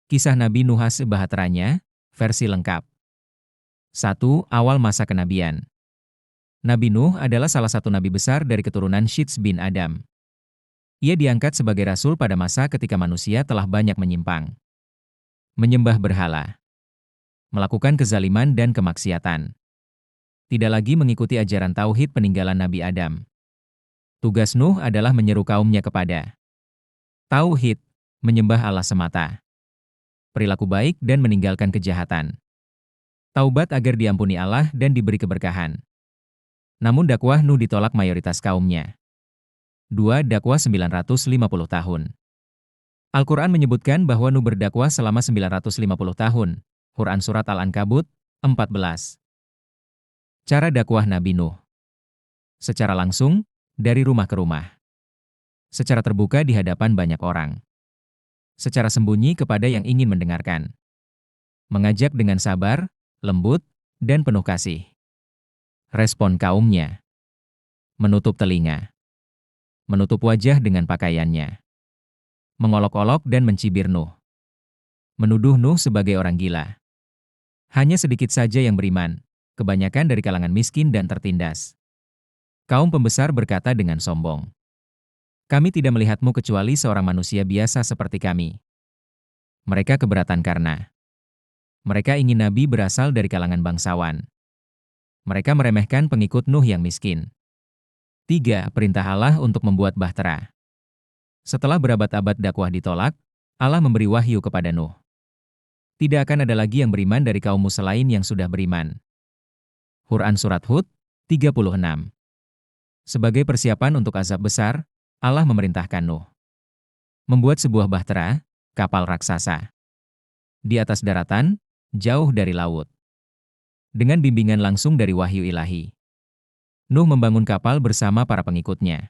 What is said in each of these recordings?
Kisah Nabi Nuh Bahteranya, versi lengkap. 1. Awal masa kenabian. Nabi Nuh adalah salah satu nabi besar dari keturunan Syits bin Adam. Ia diangkat sebagai rasul pada masa ketika manusia telah banyak menyimpang. Menyembah berhala. Melakukan kezaliman dan kemaksiatan. Tidak lagi mengikuti ajaran tauhid peninggalan Nabi Adam. Tugas Nuh adalah menyeru kaumnya kepada tauhid, menyembah Allah semata, perilaku baik dan meninggalkan kejahatan. Taubat agar diampuni Allah dan diberi keberkahan. Namun dakwah Nuh ditolak mayoritas kaumnya. 2. Dakwah 950 tahun. Al-Quran menyebutkan bahwa Nuh berdakwah selama 950 tahun. Quran Surat Al-Ankabut, 14. Cara dakwah Nabi Nuh. Secara langsung, dari rumah ke rumah. Secara terbuka di hadapan banyak orang. Secara sembunyi kepada yang ingin mendengarkan. Mengajak dengan sabar, lembut, dan penuh kasih. Respon kaumnya. Menutup telinga. Menutup wajah dengan pakaiannya. Mengolok-olok dan mencibir Nuh. Menuduh Nuh sebagai orang gila. Hanya sedikit saja yang beriman, kebanyakan dari kalangan miskin dan tertindas. Kaum pembesar berkata dengan sombong, "Kami tidak melihatmu kecuali seorang manusia biasa seperti kami." Mereka keberatan karena mereka ingin nabi berasal dari kalangan bangsawan. Mereka meremehkan pengikut Nuh yang miskin. 3. Perintah Allah untuk membuat bahtera. Setelah berabad-abad dakwah ditolak, Allah memberi wahyu kepada Nuh. Tidak akan ada lagi yang beriman dari kaummu selain yang sudah beriman. Quran Surat Hud, 36. Sebagai persiapan untuk azab besar, Allah memerintahkan Nuh membuat sebuah bahtera, kapal raksasa. Di atas daratan, jauh dari laut. Dengan bimbingan langsung dari wahyu ilahi. Nuh membangun kapal bersama para pengikutnya.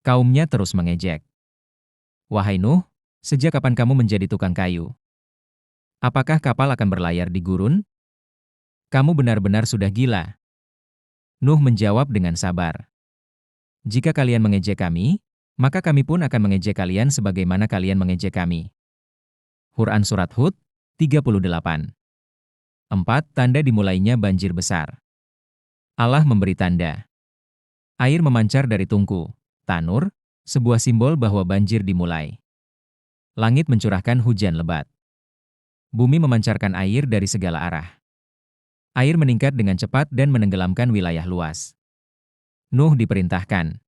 Kaumnya terus mengejek. "Wahai Nuh, sejak kapan kamu menjadi tukang kayu? Apakah kapal akan berlayar di gurun? Kamu benar-benar sudah gila." Nuh menjawab dengan sabar. "Jika kalian mengejek kami, maka kami pun akan mengejek kalian sebagaimana kalian mengejek kami." Quran Surat Hud, 38. 4. Tanda dimulainya banjir besar. Allah memberi tanda. Air memancar dari tungku, tanur, sebuah simbol bahwa banjir dimulai. Langit mencurahkan hujan lebat. Bumi memancarkan air dari segala arah. Air meningkat dengan cepat dan menenggelamkan wilayah luas. Nuh diperintahkan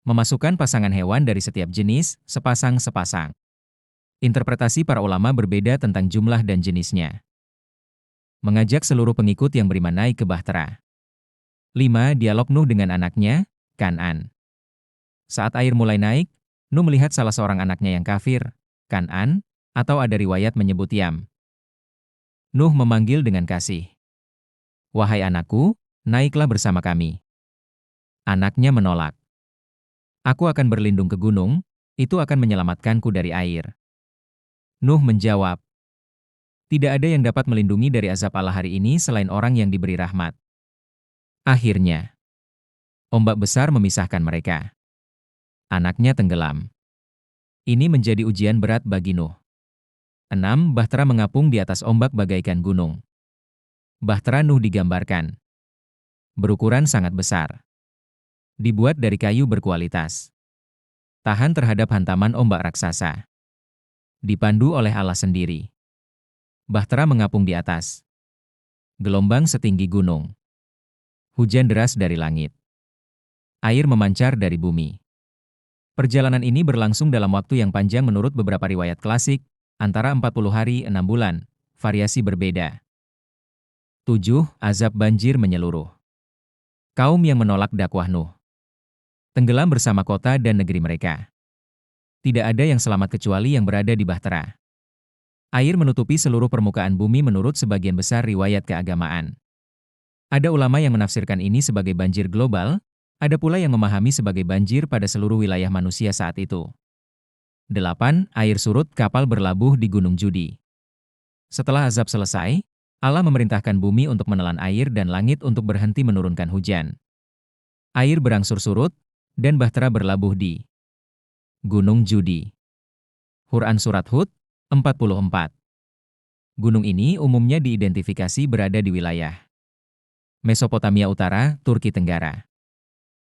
memasukkan pasangan hewan dari setiap jenis, sepasang-sepasang. Interpretasi para ulama berbeda tentang jumlah dan jenisnya. Mengajak seluruh pengikut yang beriman naik ke bahtera. 5. Dialog Nuh dengan anaknya, Kan'an. Saat air mulai naik, Nuh melihat salah seorang anaknya yang kafir, Kan'an, atau ada riwayat menyebut Yam. Nuh memanggil dengan kasih. "Wahai anakku, naiklah bersama kami." Anaknya menolak. "Aku akan berlindung ke gunung, itu akan menyelamatkanku dari air." Nuh menjawab, "Tidak ada yang dapat melindungi dari azab Allah hari ini selain orang yang diberi rahmat." Akhirnya, ombak besar memisahkan mereka. Anaknya tenggelam. Ini menjadi ujian berat bagi Nuh. 6. Bahtera mengapung di atas ombak bagaikan gunung. Bahtera Nuh digambarkan berukuran sangat besar. Dibuat dari kayu berkualitas. Tahan terhadap hantaman ombak raksasa. Dipandu oleh Allah sendiri. Bahtera mengapung di atas. Gelombang setinggi gunung. Hujan deras dari langit. Air memancar dari bumi. Perjalanan ini berlangsung dalam waktu yang panjang menurut beberapa riwayat klasik, antara 40 hari 6 bulan, variasi berbeda. 7. Azab banjir menyeluruh. Kaum yang menolak dakwah Nuh tenggelam bersama kota dan negeri mereka. Tidak ada yang selamat kecuali yang berada di bahtera. Air menutupi seluruh permukaan bumi menurut sebagian besar riwayat keagamaan. Ada ulama yang menafsirkan ini sebagai banjir global, ada pula yang memahami sebagai banjir pada seluruh wilayah manusia saat itu. 8. Air surut, kapal berlabuh di Gunung Judi. Setelah azab selesai, Allah memerintahkan bumi untuk menelan air dan langit untuk berhenti menurunkan hujan. Air berangsur surut, dan bahtera berlabuh di Gunung Judi. Quran Surat Hud, 44. Gunung ini umumnya diidentifikasi berada di wilayah Mesopotamia Utara, Turki Tenggara.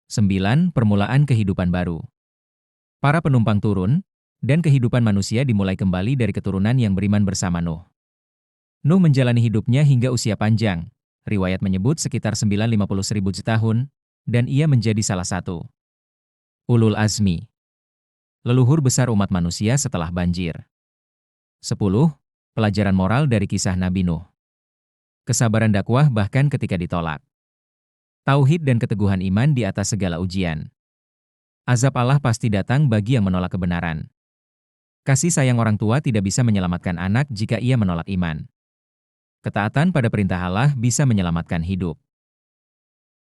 9. Permulaan kehidupan baru. Para penumpang turun, dan kehidupan manusia dimulai kembali dari keturunan yang beriman bersama Nuh. Nuh menjalani hidupnya hingga usia panjang. Riwayat menyebut sekitar 950.000 tahun, dan ia menjadi salah satu ulul azmi, leluhur besar umat manusia setelah banjir. 10. Pelajaran moral dari kisah Nabi Nuh. Kesabaran dakwah bahkan ketika ditolak. Tauhid dan keteguhan iman di atas segala ujian. Azab Allah pasti datang bagi yang menolak kebenaran. Kasih sayang orang tua tidak bisa menyelamatkan anak jika ia menolak iman. Ketaatan pada perintah Allah bisa menyelamatkan hidup.